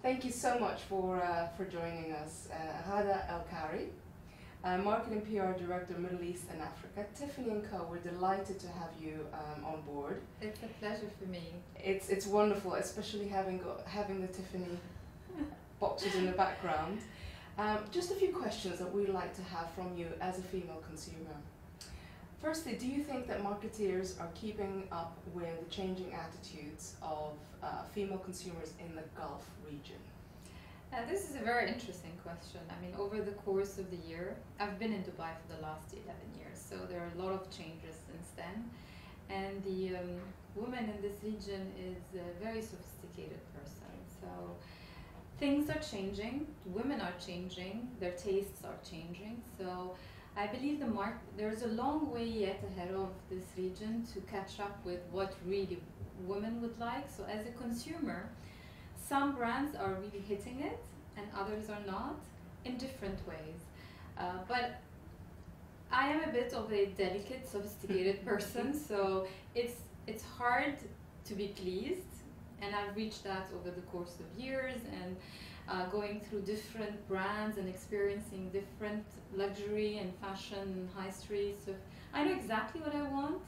Thank you so much for joining us. Ghada Kari, Marketing PR Director, Middle East and Africa. Tiffany & Co, we're delighted to have you on board. It's a pleasure for me. It's wonderful, especially having the Tiffany boxes in the background. Just a few questions that we'd like to have from you as a female consumer. Firstly, do you think that marketeers are keeping up with the changing attitudes of female consumers in the Gulf region? This is a very interesting question. I mean, over the course of the year, I've been in Dubai for the last 11 years, so there are a lot of changes since then. And the woman in this region is a very sophisticated person. So things are changing, women are changing, their tastes are changing. So I believe there's a long way yet ahead of this region to catch up with what really women would like. So as a consumer, some brands are really hitting it and others are not, in different ways. But I am a bit of a delicate, sophisticated person, so it's hard to be pleased, and I've reached that over the course of years, and going through different brands and experiencing different luxury and fashion high streets. So I know exactly what I want,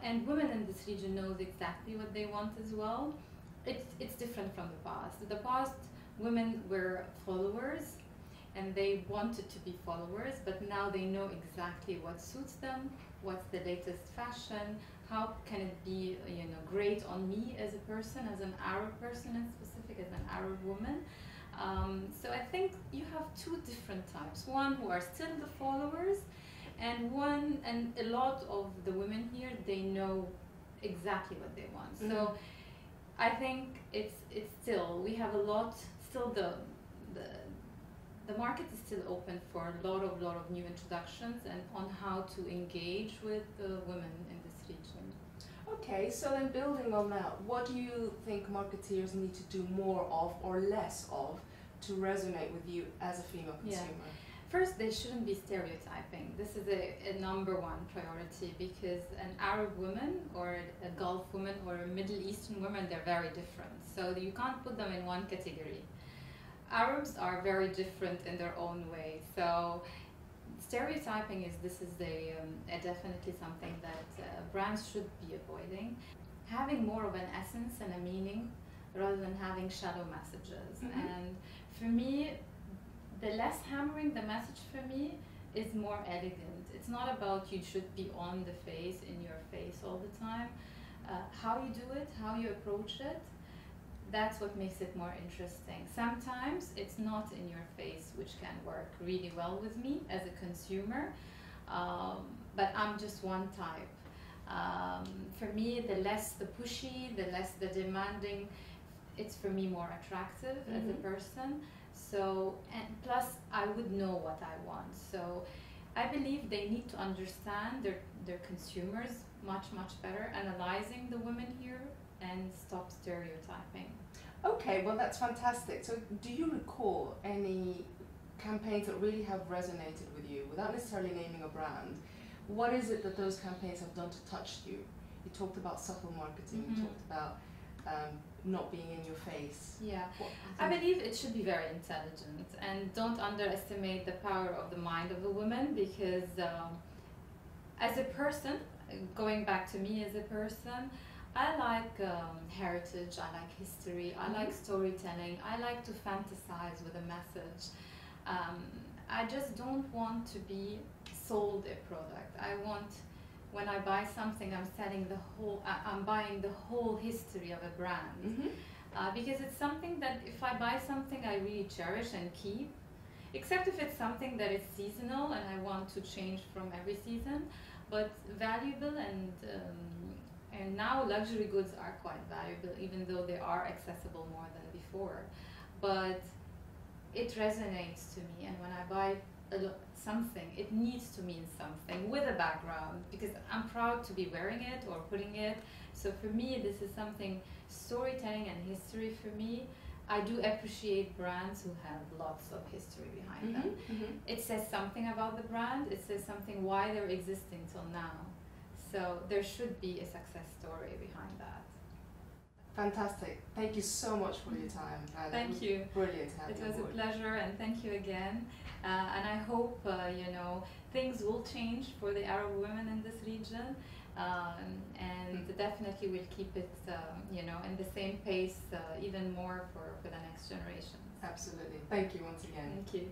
and women in this region knows exactly what they want as well. It's different from the past. In the past, women were followers and they wanted to be followers, but now they know exactly what suits them, what's the latest fashion, how can it be great on me as a person, as an Arab person in specific, as an Arab woman. So I think you have two different types. One who are still the followers, and a lot of the women here, they know exactly what they want. Mm-hmm. So I think it's still, we have a lot, still the market is still open for a lot of new introductions and on how to engage with the women in this region. Okay, so then building on that, what do you think marketeers need to do more of or less of to resonate with you as a female consumer? Yeah. First, they shouldn't be stereotyping. This is a number one priority, because an Arab woman or a Gulf woman or a Middle Eastern woman, they're very different. So you can't put them in one category. Arabs are very different in their own way. So stereotyping is definitely something that brands should be avoiding. Having more of an essence and a meaning rather than having shallow messages. Mm-hmm. And for me, the less hammering the message for me is more elegant. It's not about you should be on the face, in your face all the time. How you do it, how you approach it, that's what makes it more interesting. Sometimes it's not in your face, which can work really well with me as a consumer, but I'm just one type. For me, the less the pushy, the less the demanding, it's for me more attractive. Mm-hmm. As a person. So, and plus I would know what I want. So I believe they need to understand their consumers much better, analyzing the women here and stop stereotyping. Okay, well that's fantastic. So do you recall any campaigns that really have resonated with you, without necessarily naming a brand? What is it that those campaigns have done to touch you? You talked about subtle marketing, mm-hmm. You talked about not being in your face. Yeah, I believe it should be very intelligent, and don't underestimate the power of the mind of a woman, because as a person, going back to me as a person, I like heritage, I like history, I like storytelling, I like to fantasize with a message. I just don't want to be sold a product. I want, when I buy something, I'm buying the whole history of a brand. Mm-hmm. Because it's something that if I buy something I really cherish and keep, except if it's something that is seasonal and I want to change from every season, but valuable, and now luxury goods are quite valuable, even though they are accessible more than before. But it resonates to me, and when I buy something, it needs to mean something with a background, because I'm proud to be wearing it or putting it. So for me, this is something, storytelling and history for me. I do appreciate brands who have lots of history behind them. Mm-hmm. It says something about the brand, it says something why they're existing till now. So there should be a success story behind that. Fantastic. Thank you so much for your time. Thank you. Brilliant to have It you was on a board. pleasure, and thank you again. And I hope things will change for the Arab women in this region, and definitely we'll keep it in the same pace even more for the next generation. Absolutely. Thank you once again. Thank you.